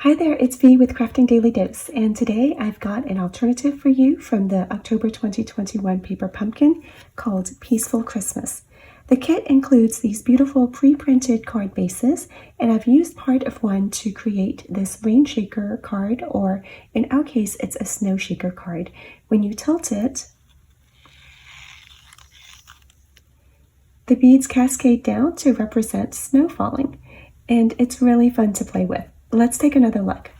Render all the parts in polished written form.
Hi there, it's V with Crafting Daily Dose, and today I've got an alternative for you from the October 2021 paper pumpkin called Peaceful Christmas. The kit includes these beautiful pre-printed card bases, and I've used part of one to create this rain shaker card, or in our case, it's a snow shaker card. When you tilt it, the beads cascade down to represent snow falling, and it's really fun to play with. Let's take another look.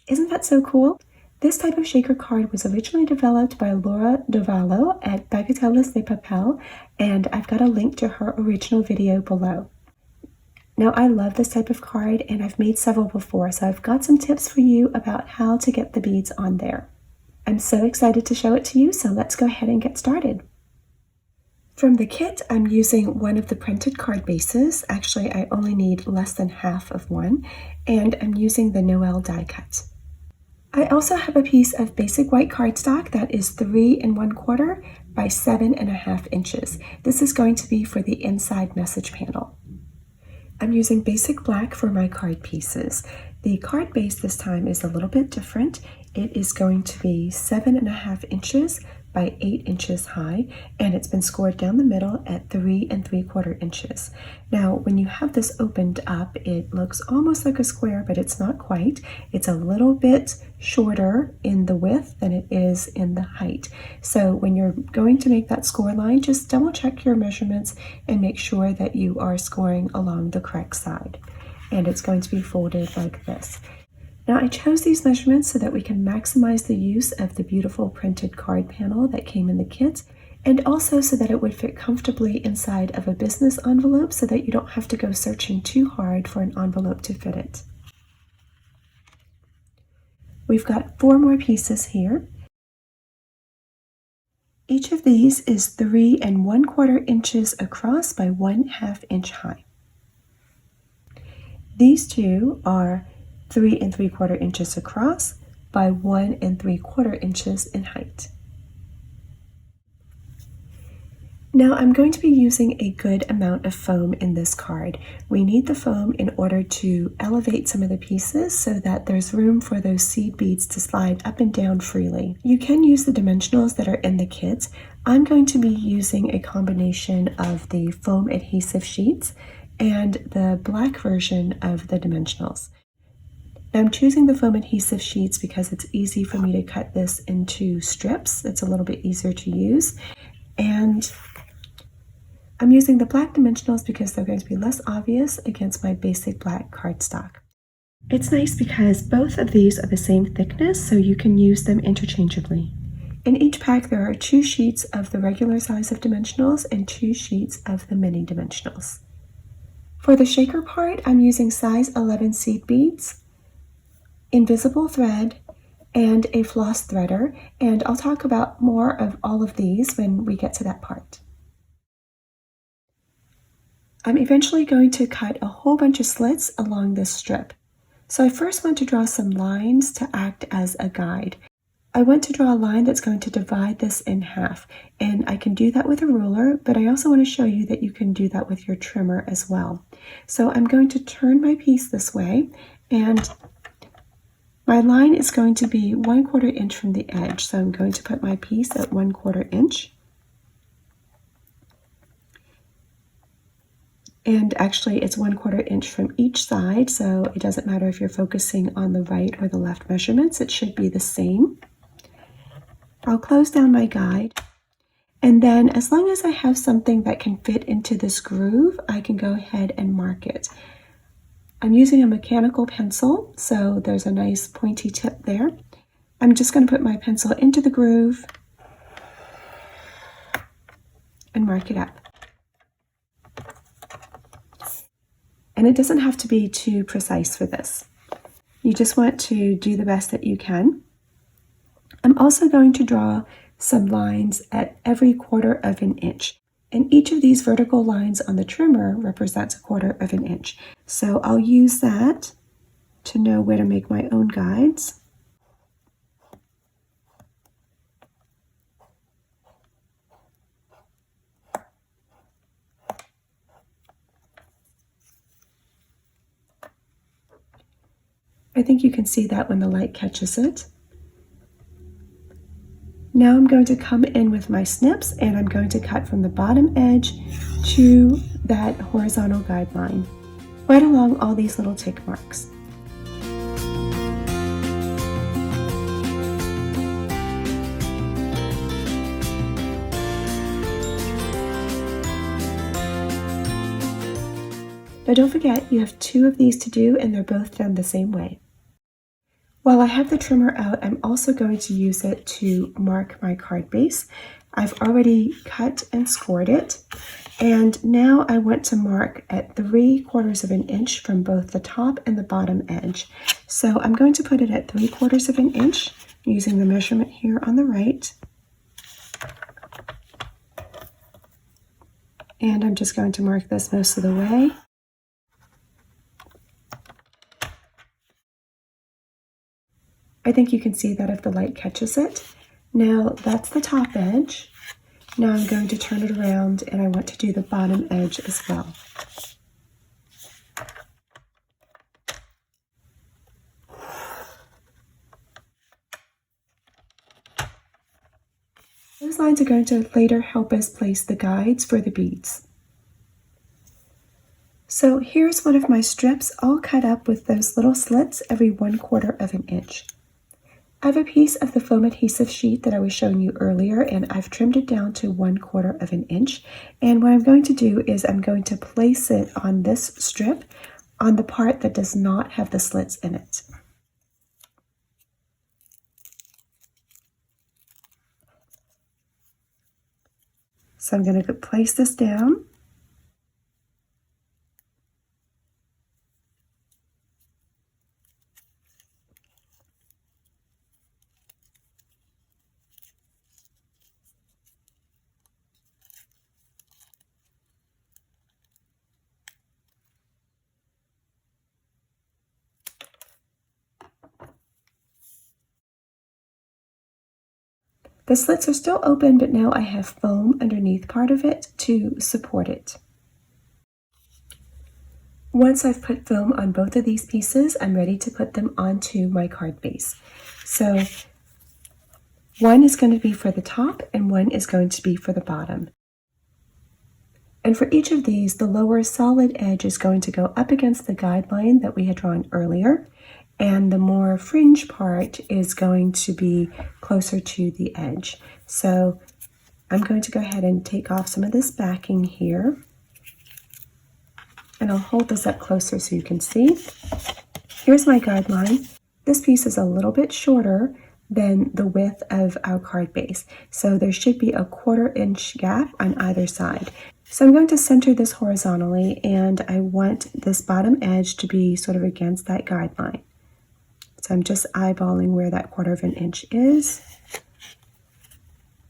Isn't that so cool? This type of shaker card was originally developed by Dovalo at Bagatelles de Papel, and I've got a link to her original video below. Now, I love this type of card, and I've made several before, so I've got some tips for you about how to get the beads on there. I'm so excited to show it to you, so let's go ahead and get started. From the kit, I'm using one of the printed card bases. Actually, I only need less than half of one, and I'm using the Noel die cut. I also have a piece of basic white cardstock that is 3 1/4 by 7.5 inches. This is going to be for the inside message panel. I'm using basic black for my card pieces. The card base this time is a little bit different. It is going to be 7.5 inches by 8 inches high, and it's been scored down the middle at 3 3/4 inches. Now, when you have this opened up, it looks almost like a square, but it's not quite. It's a little bit shorter in the width than it is in the height. So when you're going to make that score line, just double check your measurements and make sure that you are scoring along the correct side. And it's going to be folded like this. Now, I chose these measurements so that we can maximize the use of the beautiful printed card panel that came in the kit, and also so that it would fit comfortably inside of a business envelope so that you don't have to go searching too hard for an envelope to fit it. We've got 4 more pieces here. Each of these is 3 1/4 inches across by 1/2 inch high. These two are 3 3/4 inches across by 1 3/4 inches in height. Now I'm going to be using a good amount of foam in this card. We need the foam in order to elevate some of the pieces so that there's room for those seed beads to slide up and down freely. You can use the dimensionals that are in the kit. I'm going to be using a combination of the foam adhesive sheets and the black version of the dimensionals. Now I'm choosing the foam adhesive sheets because it's easy for me to cut this into strips. It's a little bit easier to use. And I'm using the black dimensionals because they're going to be less obvious against my basic black cardstock. It's nice because both of these are the same thickness, so you can use them interchangeably. In each pack, there are 2 sheets of the regular size of dimensionals and 2 sheets of the mini dimensionals. For the shaker part, I'm using size 11 seed beads, invisible thread, and a floss threader, and I'll talk about more of all of these when we get to that part. I'm eventually going to cut a whole bunch of slits along this strip. So I first want to draw some lines to act as a guide. I want to draw a line that's going to divide this in half, and I can do that with a ruler, but I also want to show you that you can do that with your trimmer as well. So I'm going to turn my piece this way, and my line is going to be 1/4 inch from the edge. So I'm going to put my piece at 1/4 inch. And actually it's 1/4 inch from each side, so it doesn't matter if you're focusing on the right or the left measurements, it should be the same. I'll close down my guide, and then as long as I have something that can fit into this groove, I can go ahead and mark it. I'm using a mechanical pencil, so there's a nice pointy tip there. I'm just going to put my pencil into the groove and mark it up. And it doesn't have to be too precise for this. You just want to do the best that you can. I'm also going to draw some lines at every 1/4 inch. And each of these vertical lines on the trimmer represents a 1/4 inch. So I'll use that to know where to make my own guides. I think you can see that when the light catches it. Now I'm going to come in with my snips and I'm going to cut from the bottom edge to that horizontal guideline, right along all these little tick marks. Now don't forget, you have 2 of these to do and they're both done the same way. While I have the trimmer out, I'm also going to use it to mark my card base. I've already cut and scored it, and now I want to mark at 3/4 of an inch from both the top and the bottom edge. So I'm going to put it at 3/4 of an inch using the measurement here on the right. And I'm just going to mark this most of the way. I think you can see that if the light catches it. Now that's the top edge. Now I'm going to turn it around and I want to do the bottom edge as well. Those lines are going to later help us place the guides for the beads. So here's one of my strips all cut up with those little slits every 1/4 of an inch. I have a piece of the foam adhesive sheet that I was showing you earlier, and I've trimmed it down to 1/4 of an inch. And what I'm going to do is I'm going to place it on this strip on the part that does not have the slits in it. So I'm going to place this down. The slits are still open, but now I have foam underneath part of it to support it. Once I've put foam on both of these pieces, I'm ready to put them onto my card base. So one is going to be for the top and one is going to be for the bottom. And for each of these, the lower solid edge is going to go up against the guideline that we had drawn earlier, and the more fringe part is going to be closer to the edge. So I'm going to go ahead and take off some of this backing here, and I'll hold this up closer so you can see. Here's my guideline. This piece is a little bit shorter than the width of our card base, so there should be a 1/4 inch gap on either side. So I'm going to center this horizontally, and I want this bottom edge to be sort of against that guideline. So I'm just eyeballing where that 1/4 of an inch is.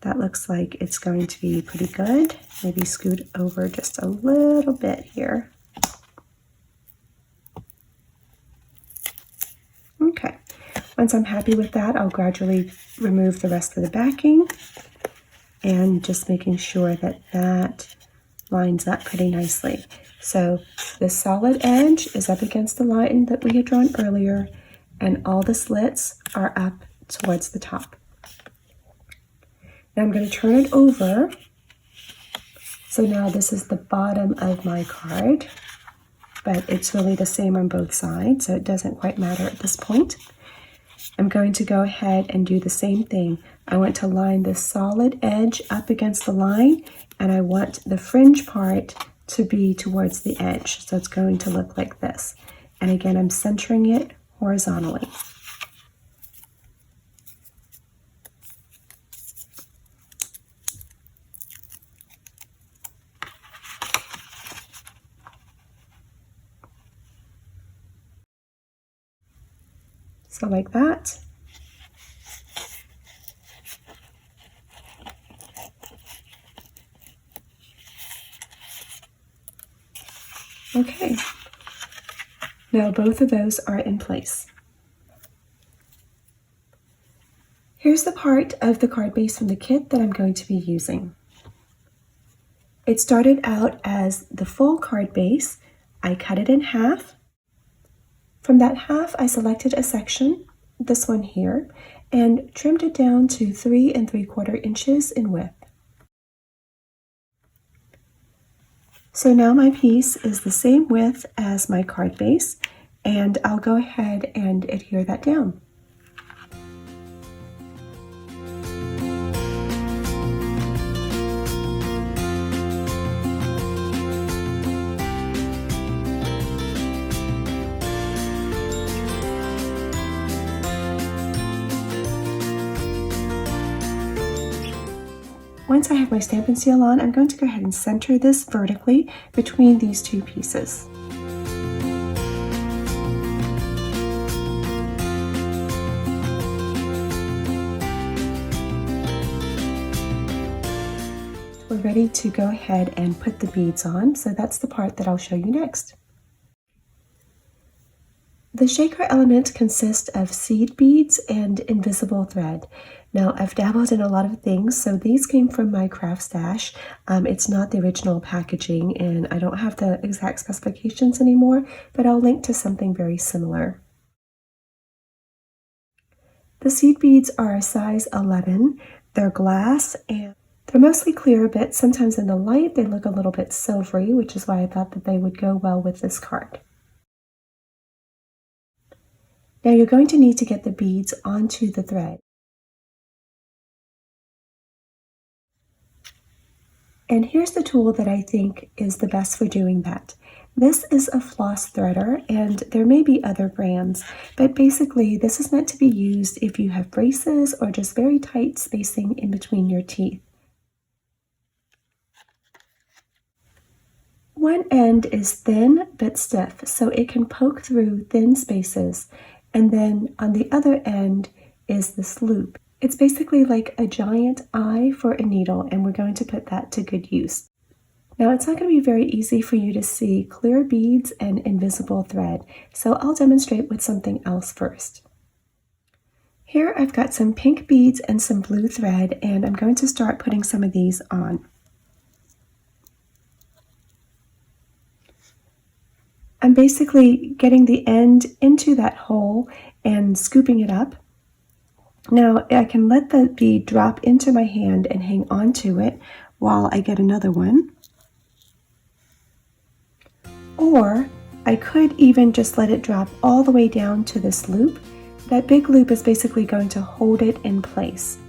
That looks like it's going to be pretty good. Maybe scoot over just a little bit here. Okay, once I'm happy with that, I'll gradually remove the rest of the backing and just making sure that that lines up pretty nicely. So the solid edge is up against the line that we had drawn earlier, and all the slits are up towards the top. Now I'm going to turn it over. So now this is the bottom of my card, but it's really the same on both sides, so it doesn't quite matter at this point. I'm going to go ahead and do the same thing. I want to line this solid edge up against the line, and I want the fringe part to be towards the edge. So it's going to look like this. And again, I'm centering it horizontally. So like that. Okay, now both of those are in place. Here's the part of the card base from the kit that I'm going to be using. It started out as the full card base. I cut it in half, From that half, I selected a section, this one here, and trimmed it down to 3 3/4 inches in width. So now my piece is the same width as my card base, and I'll go ahead and adhere that down. Once I have my Stampin' Seal on, I'm going to go ahead and center this vertically between these two pieces. We're ready to go ahead and put the beads on, so that's the part that I'll show you next. The shaker element consists of seed beads and invisible thread. Now, I've dabbled in a lot of things, so these came from my craft stash. It's not the original packaging, and I don't have the exact specifications anymore, but I'll link to something very similar. The seed beads are a size 11. They're glass, and they're mostly clear, but sometimes in the light they look a little bit silvery, which is why I thought that they would go well with this card. Now you're going to need to get the beads onto the thread. And here's the tool that I think is the best for doing that. This is a floss threader, and there may be other brands, but basically this is meant to be used if you have braces or just very tight spacing in between your teeth. One end is thin but stiff, so it can poke through thin spaces. And then on the other end is this loop. It's basically like a giant eye for a needle, and we're going to put that to good use. Now, it's not going to be very easy for you to see clear beads and invisible thread, so I'll demonstrate with something else first. Here I've got some pink beads and some blue thread, and I'm going to start putting some of these on. I'm basically getting the end into that hole and scooping it up. Now I can let the bead drop into my hand and hang on to it while I get another one. Or I could even just let it drop all the way down to this loop. That big loop is basically going to hold it in place.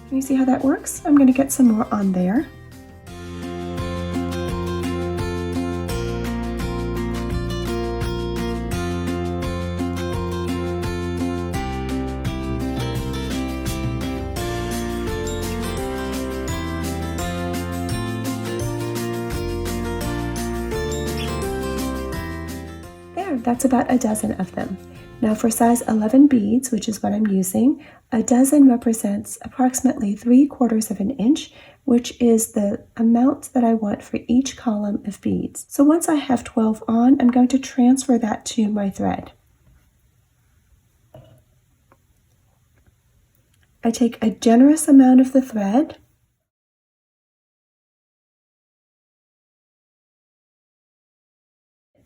Can you see how that works? I'm going to get some more on there. There, that's about a dozen of them. Now for size 11 beads, which is what I'm using, a dozen represents approximately 3/4 of an inch, which is the amount that I want for each column of beads. So once I have 12 on, I'm going to transfer that to my thread. I take a generous amount of the thread,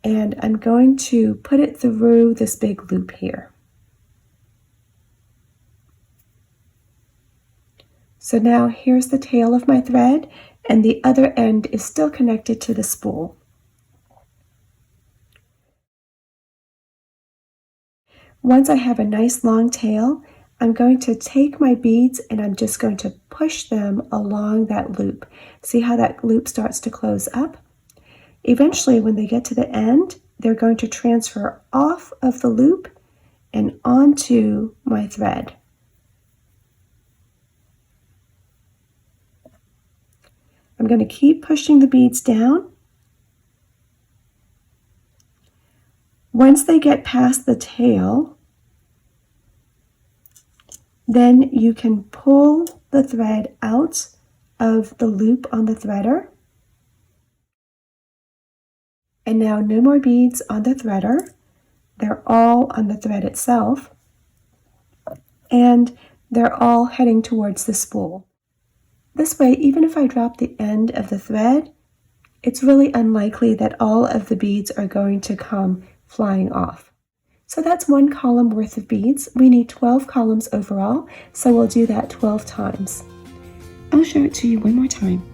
and I'm going to put it through this big loop here. So now here's the tail of my thread, and the other end is still connected to the spool. Once I have a nice long tail, I'm going to take my beads and I'm just going to push them along that loop. See how that loop starts to close up? Eventually, when they get to the end, they're going to transfer off of the loop and onto my thread. I'm going to keep pushing the beads down. Once they get past the tail, then you can pull the thread out of the loop on the threader. And now no more beads on the threader. They're all on the thread itself. And they're all heading towards the spool. This way, even if I drop the end of the thread, it's really unlikely that all of the beads are going to come flying off. So that's one column worth of beads. We need 12 columns overall, so we'll do that 12 times. I'll show it to you one more time.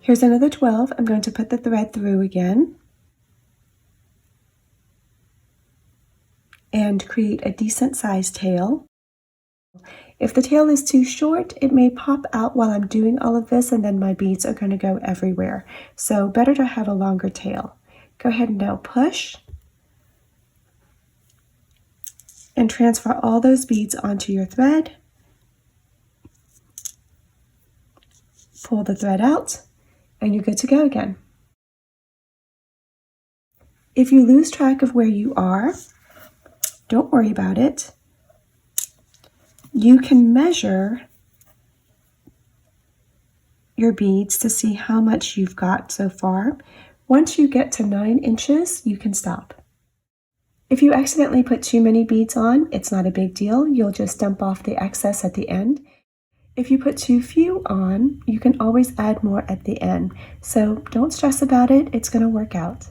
Here's another 12. I'm going to put the thread through again and create a decent sized tail. If the tail is too short, it may pop out while I'm doing all of this, and then my beads are going to go everywhere. So better to have a longer tail. Go ahead and now push and transfer all those beads onto your thread. Pull the thread out, and you're good to go again. If you lose track of where you are, don't worry about it. You can measure your beads to see how much you've got so far. Once you get to 9 inches, you can stop. If you accidentally put too many beads on, it's not a big deal. You'll just dump off the excess at the end. If you put too few on, you can always add more at the end. So don't stress about it, it's going to work out.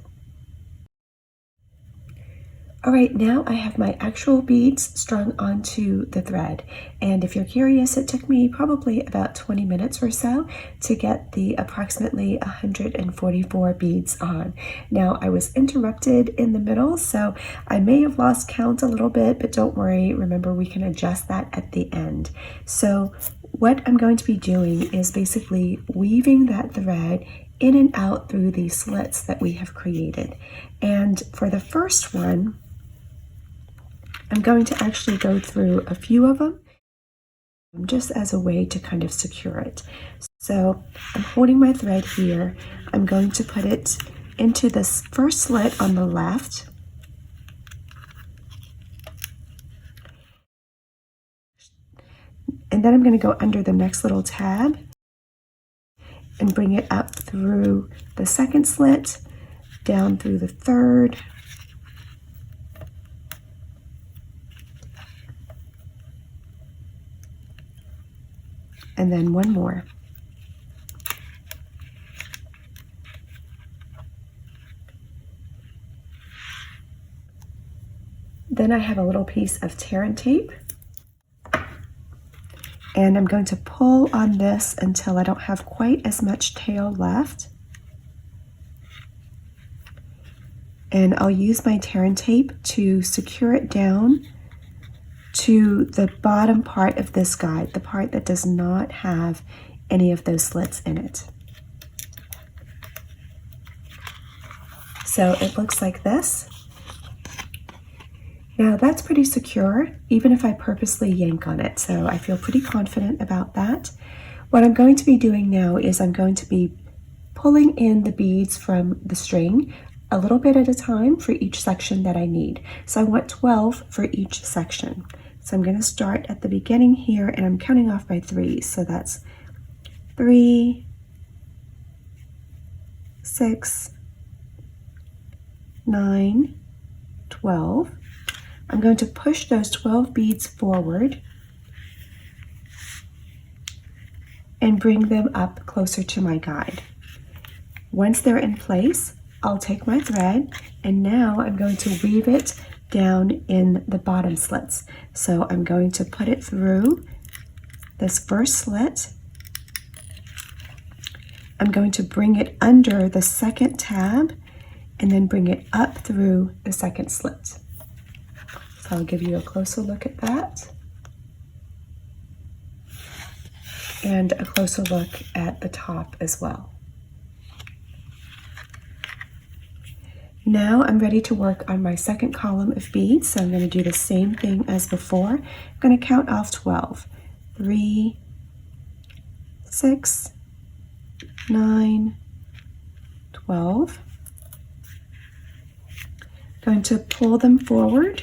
All right, now I have my actual beads strung onto the thread. And if you're curious, it took me probably about 20 minutes or so to get the approximately 144 beads on. Now, I was interrupted in the middle, so I may have lost count a little bit, but don't worry. Remember, we can adjust that at the end. So what I'm going to be doing is basically weaving that thread in and out through these slits that we have created. And for the first one, I'm going to actually go through a few of them just as a way to kind of secure it. So I'm holding my thread here. I'm going to put it into this first slit on the left. And then I'm going to go under the next little tab and bring it up through the second slit, down through the third, and then one more. Then I have a little piece of tear and tape, and I'm going to pull on this until I don't have quite as much tail left. And I'll use my tear and tape to secure it down to the bottom part of this guide, the part that does not have any of those slits in it. So it looks like this. Now that's pretty secure, even if I purposely yank on it, so I feel pretty confident about that. What I'm going to be doing now is I'm going to be pulling in the beads from the string a little bit at a time for each section that I need. So I want 12 for each section. So I'm going to start at the beginning here, and I'm counting off by 3. So that's 3, 6, 9, 12. I'm going to push those 12 beads forward and bring them up closer to my guide. Once they're in place, I'll take my thread, and now I'm going to weave it down in the bottom slits. So I'm going to put it through this first slit, I'm going to bring it under the second tab and then bring it up through the second slit. So I'll give you a closer look at that. And a closer look at the top as well. Now I'm ready to work on my second column of beads, so I'm going to do the same thing as before. I'm going to count off 12. 3, 6, 9, 12. Going to pull them forward.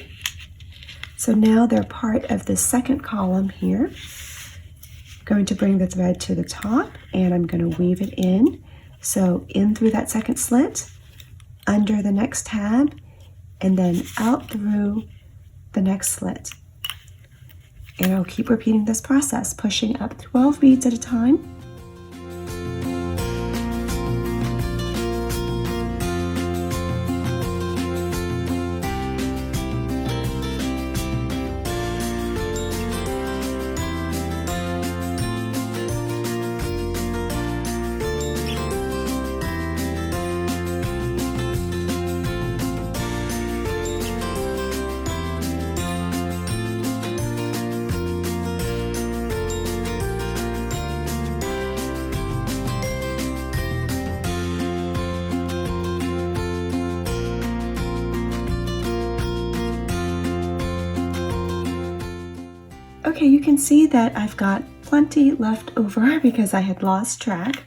So now they're part of the second column here. Going to bring the thread to the top and I'm going to weave it in. So in through that second slit, under the next tab, and then out through the next slit. And I'll keep repeating this process, pushing up 12 beads at a time. Okay, you can see that I've got plenty left over because I had lost track.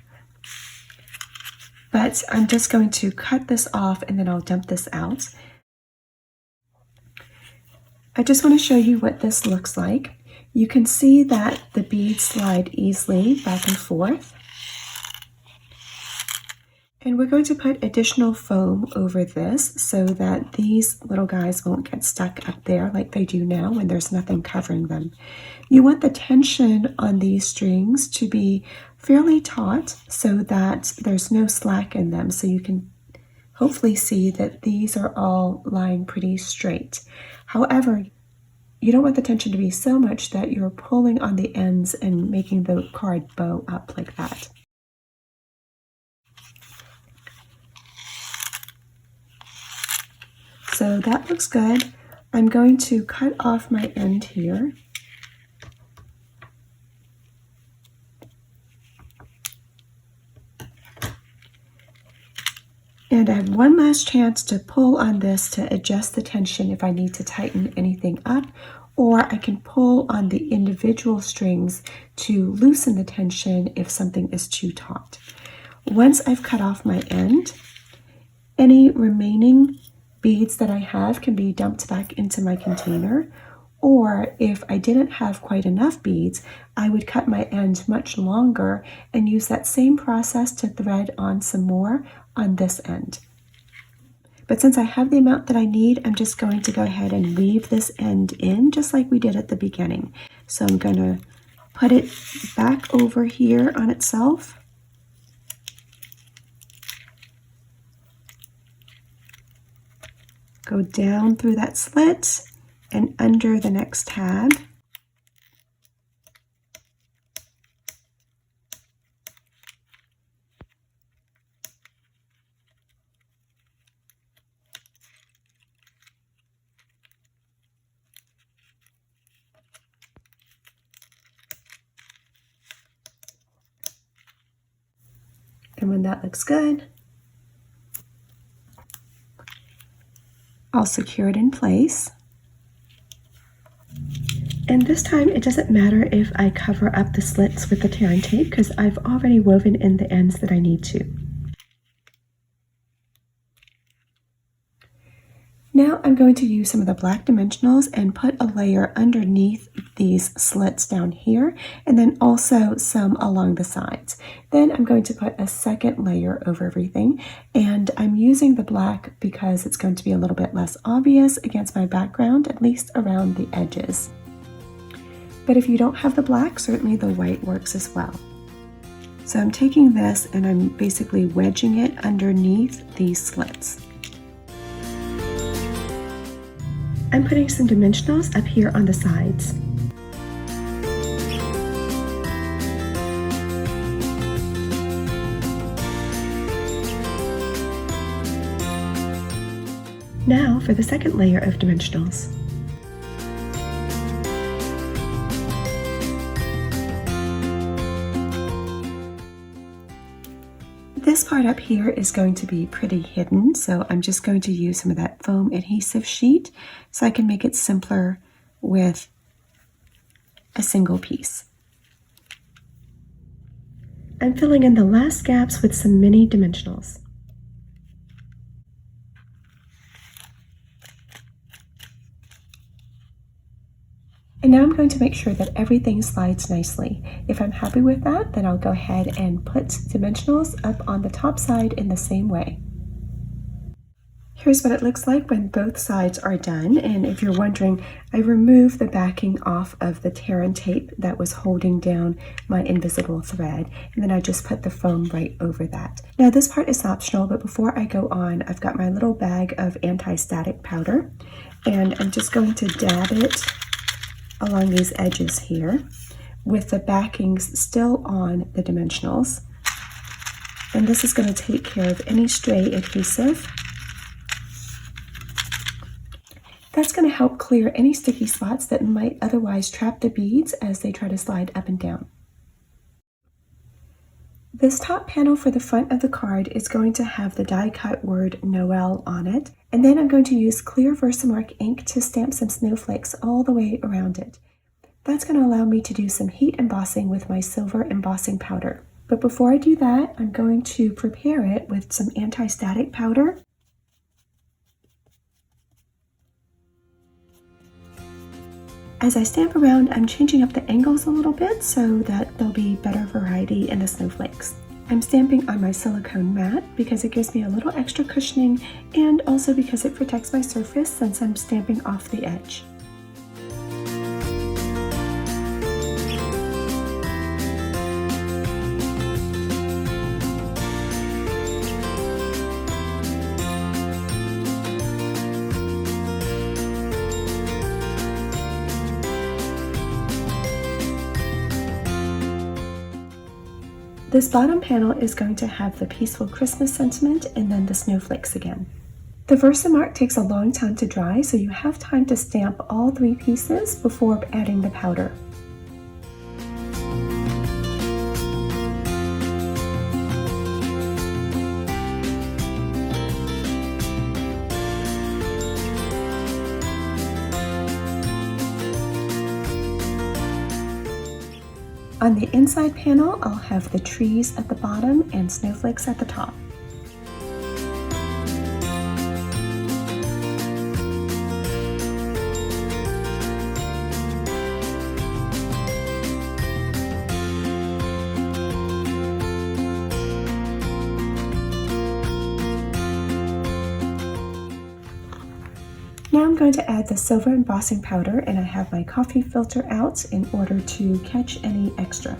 But I'm just going to cut this off and then I'll dump this out. I just want to show you what this looks like. You can see that the beads slide easily back and forth. And we're going to put additional foam over this so that these little guys won't get stuck up there like they do now when there's nothing covering them. You want the tension on these strings to be fairly taut so that there's no slack in them, so you can hopefully see that these are all lying pretty straight. However, you don't want the tension to be so much that you're pulling on the ends and making the card bow up like that. So that looks good. I'm going to cut off my end here. And I have one last chance to pull on this to adjust the tension if I need to tighten anything up, or I can pull on the individual strings to loosen the tension if something is too taut. Once I've cut off my end, any remaining beads that I have can be dumped back into my container, or if I didn't have quite enough beads, I would cut my end much longer and use that same process to thread on some more on this end. But since I have the amount that I need, I'm just going to go ahead and weave this end in just like we did at the beginning. So I'm going to put it back over here on itself. Go down through that slit and under the next tab. And when that looks good, I'll secure it in place. And this time it doesn't matter if I cover up the slits with the tearing tape because I've already woven in the ends that I need to. Now I'm going to use some of the black dimensionals and put a layer underneath these slits down here, and then also some along the sides. Then I'm going to put a second layer over everything, and I'm using the black because it's going to be a little bit less obvious against my background, at least around the edges. But if you don't have the black, certainly the white works as well. So I'm taking this and I'm basically wedging it underneath these slits. I'm putting some dimensionals up here on the sides. Now for the second layer of dimensionals. This part up here is going to be pretty hidden, so I'm just going to use some of that foam adhesive sheet so I can make it simpler with a single piece. I'm filling in the last gaps with some mini dimensionals. And now I'm going to make sure that everything slides nicely. If I'm happy with that, then I'll go ahead and put dimensionals up on the top side in the same way. Here's what it looks like when both sides are done. And if you're wondering, I removed the backing off of the tear and tape that was holding down my invisible thread. And then I just put the foam right over that. Now this part is optional, but before I go on, I've got my little bag of anti-static powder. And I'm just going to dab it along these edges here with the backings still on the dimensionals. And this is going to take care of any stray adhesive. That's going to help clear any sticky spots that might otherwise trap the beads as they try to slide up and down. This top panel for the front of the card is going to have the die cut word Noel on it, and then I'm going to use clear Versamark ink to stamp some snowflakes all the way around it. That's going to allow me to do some heat embossing with my silver embossing powder. But before I do that, I'm going to prepare it with some anti-static powder. As I stamp around, I'm changing up the angles a little bit so that there'll be better variety in the snowflakes. I'm stamping on my silicone mat because it gives me a little extra cushioning and also because it protects my surface since I'm stamping off the edge. This bottom panel is going to have the peaceful Christmas sentiment and then the snowflakes again. The Versamark takes a long time to dry, so you have time to stamp all 3 pieces before adding the powder. On the inside panel, I'll have the trees at the bottom and snowflakes at the top. Now I'm going to add the silver embossing powder, and I have my coffee filter out in order to catch any extra.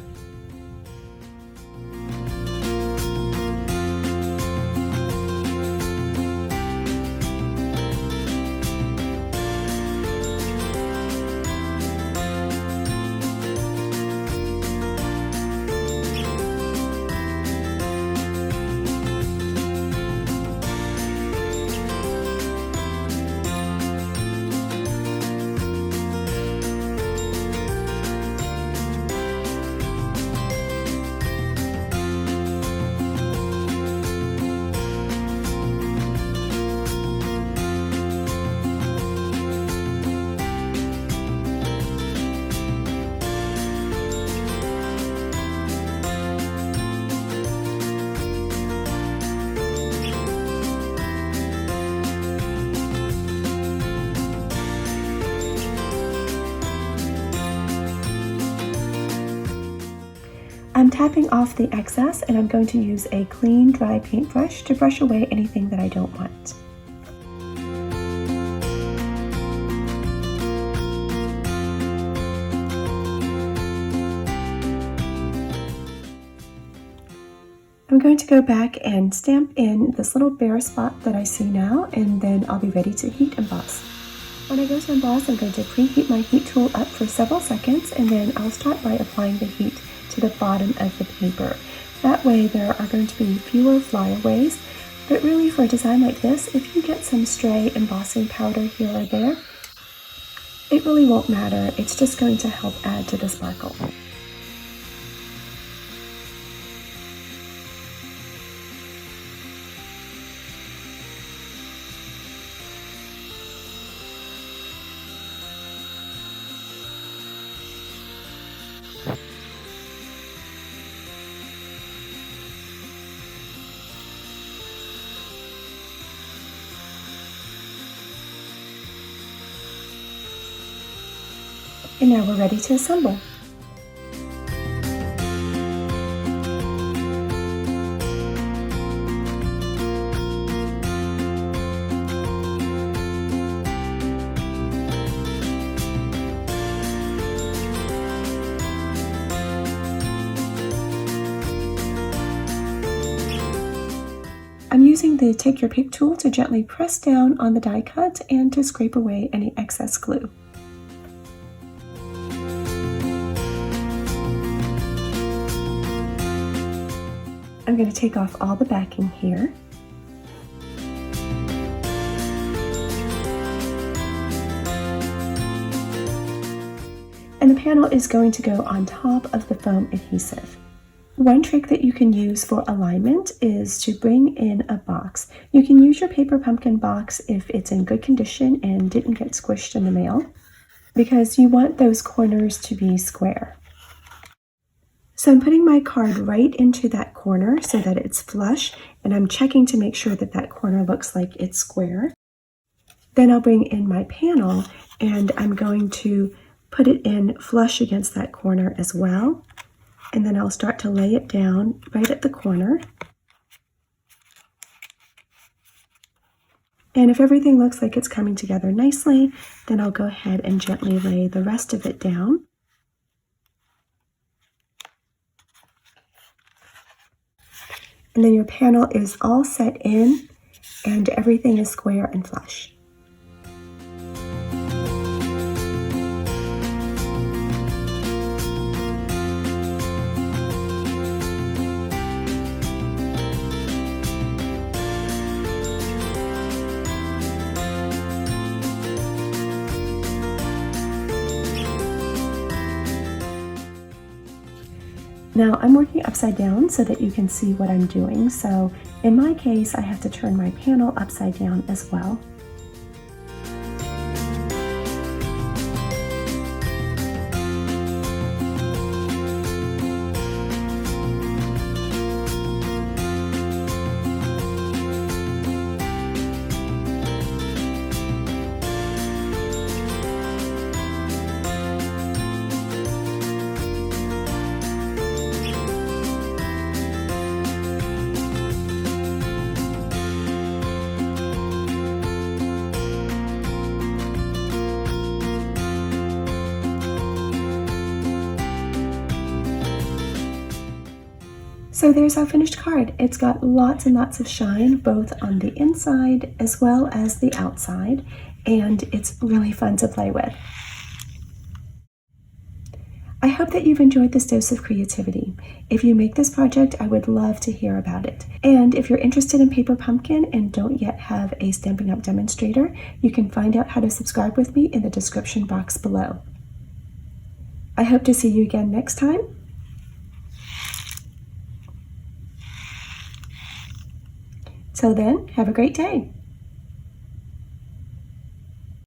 I'm tapping off the excess, and I'm going to use a clean, dry paintbrush to brush away anything that I don't want. I'm going to go back and stamp in this little bare spot that I see now, and then I'll be ready to heat emboss. When I go to emboss, I'm going to preheat my heat tool up for several seconds, and then I'll start by applying the heat to the bottom of the paper. That way there are going to be fewer flyaways, But really, for a design like this, if you get some stray embossing powder here or there, it really won't matter. It's just going to help add to the sparkle. And now we're ready to assemble. I'm using the Take Your Pick tool to gently press down on the die cut and to scrape away any excess glue. I'm going to take off all the backing here. And the panel is going to go on top of the foam adhesive. One trick that you can use for alignment is to bring in a box. You can use your paper pumpkin box if it's in good condition and didn't get squished in the mail, because you want those corners to be square. So I'm putting my card right into that corner so that it's flush, and I'm checking to make sure that that corner looks like it's square. Then I'll bring in my panel and I'm going to put it in flush against that corner as well. And then I'll start to lay it down right at the corner. And if everything looks like it's coming together nicely, then I'll go ahead and gently lay the rest of it down. And then your panel is all set in and everything is square and flush. Now I'm working upside down so that you can see what I'm doing. So in my case, I have to turn my panel upside down as well. So there's our finished card. It's got lots and lots of shine, both on the inside as well as the outside, and it's really fun to play with. I hope that you've enjoyed this dose of creativity. If you make this project, I would love to hear about it. And if you're interested in Paper Pumpkin and don't yet have a Stampin' Up! Demonstrator, you can find out how to subscribe with me in the description box below. I hope to see you again next time. Till then, have a great day.